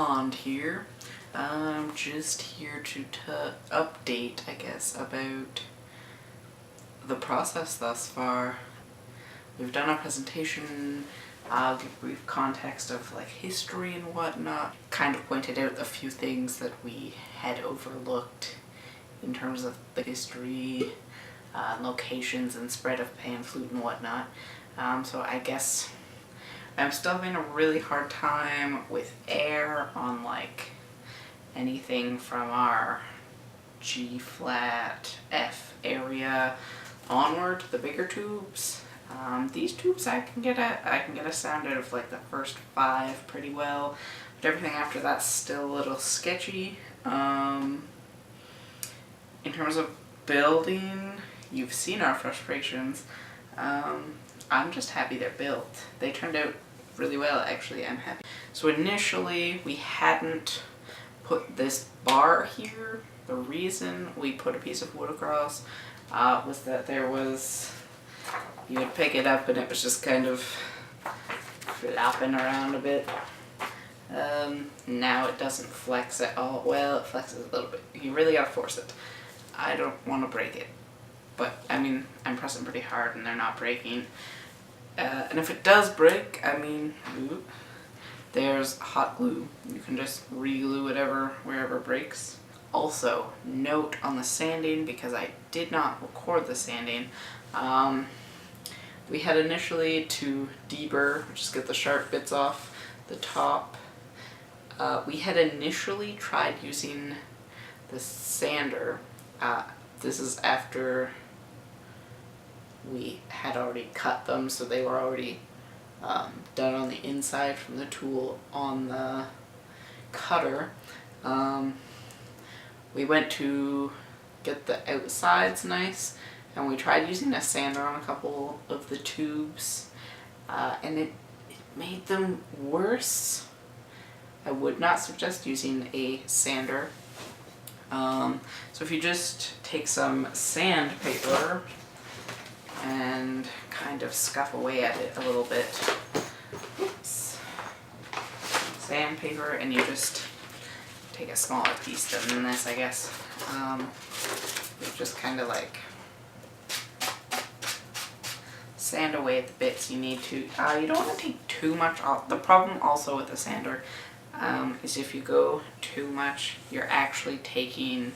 Bond here. I'm just here to update, I guess, about the process thus far. We've done a presentation, give brief context of like history and whatnot, kind of pointed out a few things that we had overlooked in terms of the history, locations and spread of pan flute and whatnot. So I guess I'm still having a really hard time with air on like anything from our G flat, F area onward, the bigger tubes. These tubes I can get a sound out of like the first 5 pretty well, but everything after that's still a little sketchy. In terms of building, you've seen our frustrations. I'm just happy they're built. They turned out really well, actually. I'm happy. So initially we hadn't put this bar here. The reason we put a piece of wood across was that there was, you would pick it up and it was just kind of flopping around a bit. Now it doesn't flex at all. Well, it flexes a little bit. You really gotta force it. I don't want to break it, but I mean, I'm pressing pretty hard and they're not breaking. And if it does break, I mean, there's hot glue. You can just re-glue whatever wherever it breaks. Also, note on the sanding, because I did not record the sanding, we had initially to deburr, just get the sharp bits off the top. We had initially tried using the sander. This is after we had already cut them, so they were already done on the inside from the tool on the cutter. We went to get the outsides nice, and we tried using a sander on a couple of the tubes, and it made them worse. I would not suggest using a sander. So if you just take some sandpaper and kind of scuff away at it a little bit. Oops. Sandpaper, and you just take a smaller piece than this, I guess. You just kind of like sand away at the bits you need to. You don't want to take too much off. The problem also with the sander is if you go too much, you're actually taking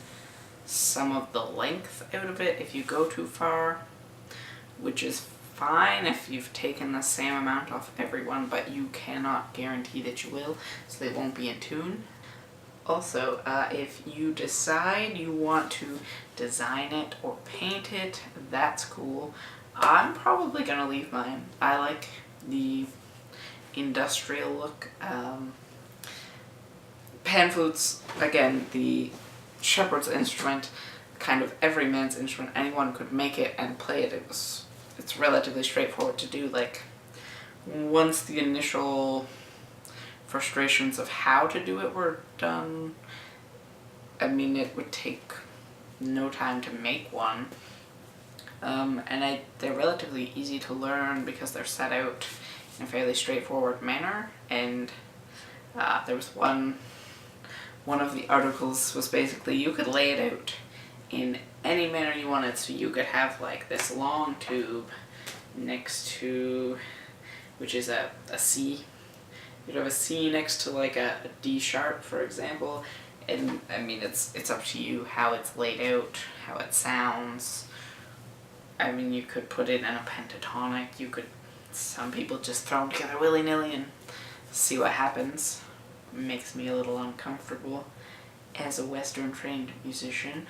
some of the length out of it if you go too far, which is fine if you've taken the same amount off everyone, but you cannot guarantee that you will, so they won't be in tune. Also, if you decide you want to design it or paint it, that's cool. I'm probably gonna leave mine. I like the industrial look. Pan flutes, again, the shepherd's instrument, kind of every man's instrument. Anyone could make it and play it. It's relatively straightforward to do. Like, once the initial frustrations of how to do it were done, I mean, it would take no time to make one. And they're relatively easy to learn because they're set out in a fairly straightforward manner. And there was one of the articles was basically you could lay it out in any manner you wanted. So you could have like this long tube next to, which is a C. You'd have a C next to like a D sharp, for example. And I mean, it's up to you how it's laid out, how it sounds. I mean, you could put it in a pentatonic. Some people just throw them together willy-nilly and see what happens. It makes me a little uncomfortable as a Western trained musician.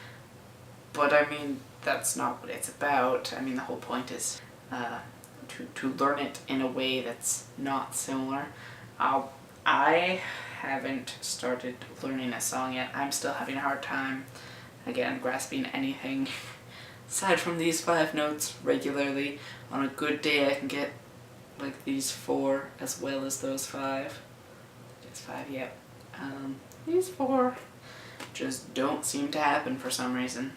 But I mean, that's not what it's about. I mean, the whole point is to learn it in a way that's not similar. I haven't started learning a song yet. I'm still having a hard time, again, grasping anything aside from these 5 notes regularly. On a good day I can get like these 4 as well as those 5. It's 5, yep. These 4 just don't seem to happen for some reason.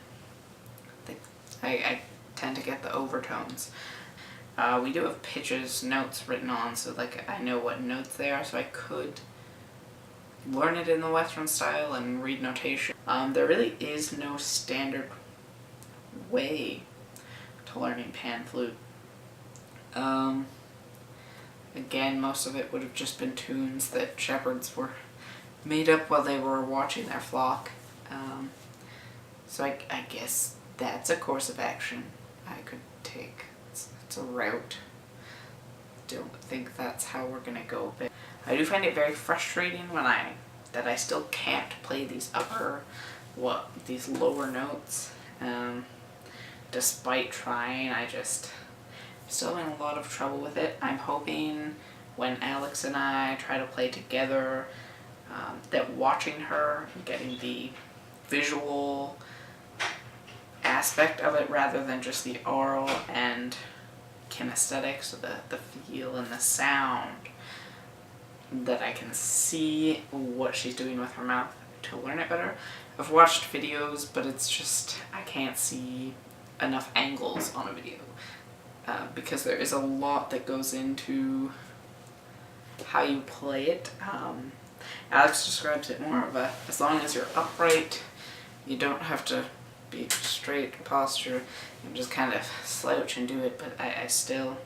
I tend to get the overtones. We do have pitches, notes written on, so like I know what notes they are, so I could learn it in the Western style and read notation. There really is no standard way to learning pan flute. Again, most of it would have just been tunes that shepherds were made up while they were watching their flock. So I guess that's a course of action I could take. It's a route. Don't think that's how we're gonna go. But I do find it very frustrating that I still can't play these these lower notes. Despite trying, still having a lot of trouble with it. I'm hoping when Alex and I try to play together, that watching her, getting the visual aspect of it rather than just the oral and kinesthetic, so the feel and the sound, that I can see what she's doing with her mouth to learn it better. I've watched videos, but it's just, I can't see enough angles on a video, because there is a lot that goes into how you play it. Alex describes it more of as long as you're upright, you don't have to be straight posture, you can just kind of slouch and do it, but I still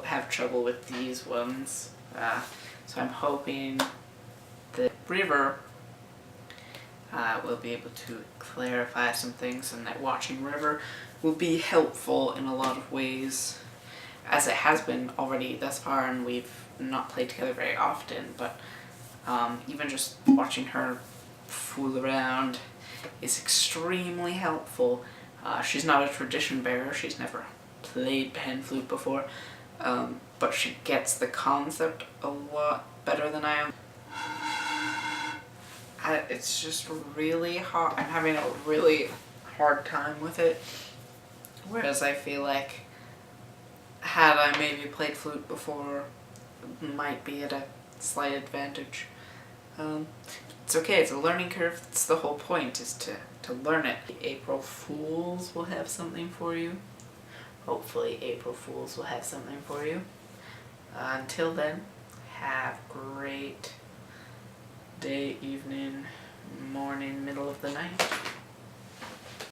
have trouble with these ones. So I'm hoping that River will be able to clarify some things, and that watching River will be helpful in a lot of ways, as it has been already thus far, and we've not played together very often, but even just watching her fool around is extremely helpful. She's not a tradition bearer, she's never played pan flute before, but she gets the concept a lot better than I am. It's just really hard. I'm having a really hard time with it, whereas I feel like had I maybe played flute before, might be at a slight advantage. It's okay, it's a learning curve. That's the whole point, is to learn it. April Fools will have something for you. Hopefully April Fools will have something for you. Until then, have great day, evening, morning, middle of the night.